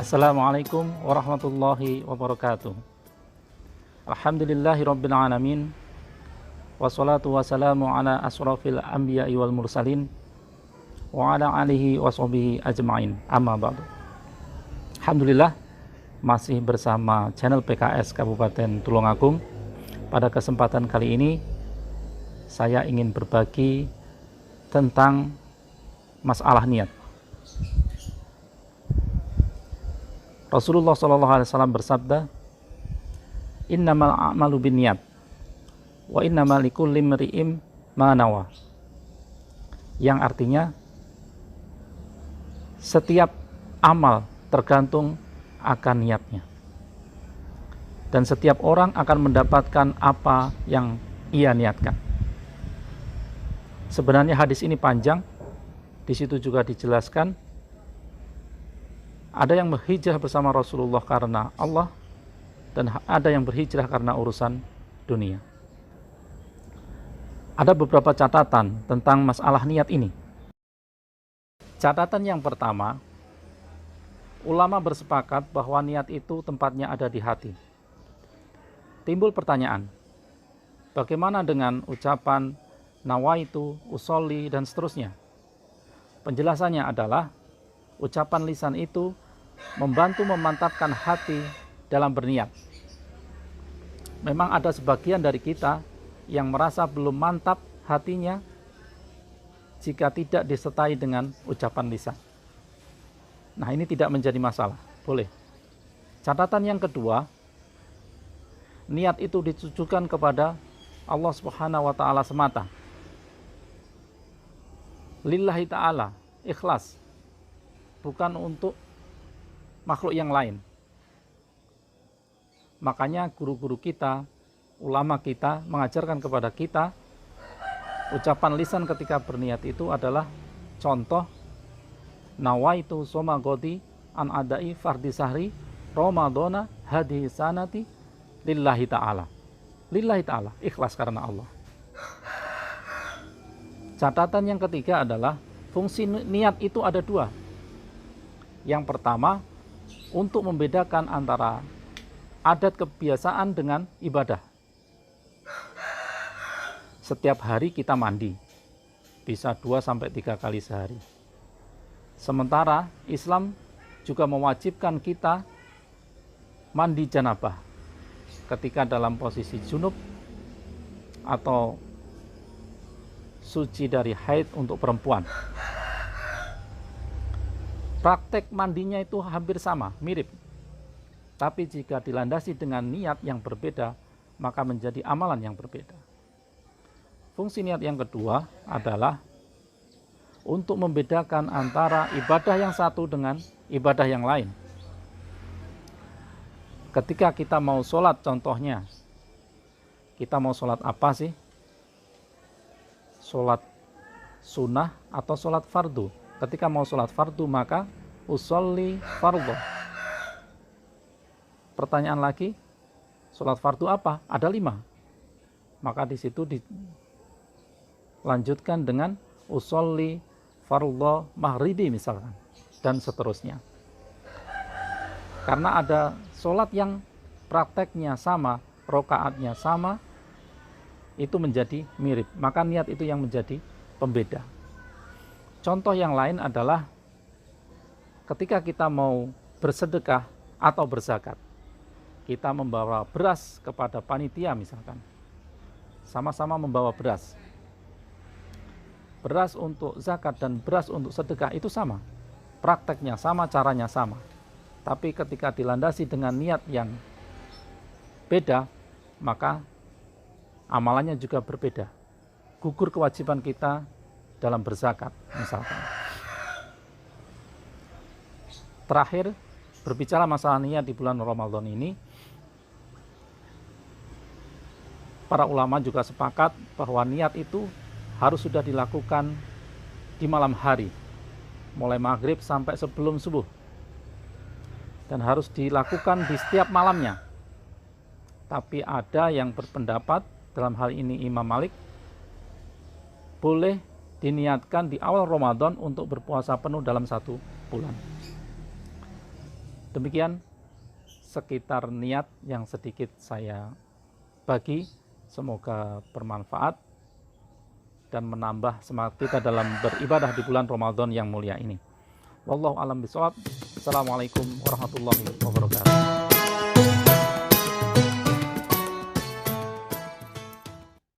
Assalamualaikum warahmatullahi wabarakatuh. Alhamdulillahirabbil alamin. Wassalatu wassalamu ala asrofil anbiya'i wal mursalin wa ala alihi wa sahbihi ajma'in. Amma ba'du. Alhamdulillah, masih bersama channel PKS Kabupaten Tulungagung. Pada kesempatan kali ini saya ingin berbagi tentang masalah niat. Rasulullah SAW bersabda, "Innamal a'malu binniyat wa innamal likulli imri'in ma nawa." Yang artinya setiap amal tergantung akan niatnya. Dan setiap orang akan mendapatkan apa yang ia niatkan. Sebenarnya hadis ini panjang. Di situ juga dijelaskan ada yang berhijrah bersama Rasulullah karena Allah, dan ada yang berhijrah karena urusan dunia. Ada beberapa catatan tentang masalah niat ini. Catatan yang pertama, ulama bersepakat bahwa niat itu tempatnya ada di hati. Timbul pertanyaan, bagaimana dengan ucapan nawaitu, usolli, dan seterusnya? Penjelasannya adalah ucapan lisan itu membantu memantapkan hati dalam berniat. Memang ada sebagian dari kita yang merasa belum mantap hatinya jika tidak disertai dengan ucapan lisan. Nah, ini tidak menjadi masalah, boleh. Catatan yang kedua, niat itu ditujukan kepada Allah Subhanahu wa Ta'ala semata. Lillahi ta'ala, ikhlas, bukan untuk makhluk yang lain. Makanya guru-guru kita, ulama kita mengajarkan kepada kita, ucapan lisan ketika berniat itu adalah contoh nawaitu soma godi an adai fardi sahri Ramadana hadhihi sanati lillahi ta'ala. Lillahi ta'ala, ikhlas karena Allah. Catatan yang ketiga adalah fungsi niat itu ada dua. Yang pertama, untuk membedakan antara adat kebiasaan dengan ibadah. Setiap hari kita mandi, bisa 2-3 kali sehari. Sementara Islam juga mewajibkan kita mandi janabah ketika dalam posisi junub atau suci dari haid untuk perempuan. Praktek mandinya itu hampir sama, mirip. Tapi jika dilandasi dengan niat yang berbeda, maka menjadi amalan yang berbeda. Fungsi niat yang kedua adalah untuk membedakan antara ibadah yang satu dengan ibadah yang lain. Ketika kita mau sholat, contohnya, kita mau sholat apa sih? Sholat sunnah atau sholat fardu? Ketika mau sholat fardu, maka usolli fardhu. Pertanyaan lagi, sholat fardu apa? Ada 5. Maka di situ dilanjutkan dengan usolli fardhu maghribi misalkan, dan seterusnya. Karena ada sholat yang prakteknya sama, rokaatnya sama, itu menjadi mirip. Maka niat itu yang menjadi pembeda. Contoh yang lain adalah ketika kita mau bersedekah atau berzakat, kita membawa beras kepada panitia misalkan, sama-sama membawa beras. Beras untuk zakat dan beras untuk sedekah itu sama, prakteknya sama, caranya sama. Tapi ketika dilandasi dengan niat yang beda, maka amalannya juga berbeda. Gugur kewajiban kita dalam berzakat misalkan. Terakhir, berbicara masalah niat di bulan Ramadan ini, para ulama juga sepakat bahwa niat itu harus sudah dilakukan di malam hari, mulai maghrib sampai sebelum subuh, dan harus dilakukan di setiap malamnya. Tapi ada yang berpendapat, dalam hal ini Imam Malik, boleh diniatkan di awal Ramadan untuk berpuasa penuh dalam 1 bulan. Demikian sekitar niat yang sedikit saya bagi, semoga bermanfaat dan menambah semangat kita dalam beribadah di bulan Ramadan yang mulia ini. Wallahu a'lam bishawab. Assalamualaikum warahmatullahi wabarakatuh.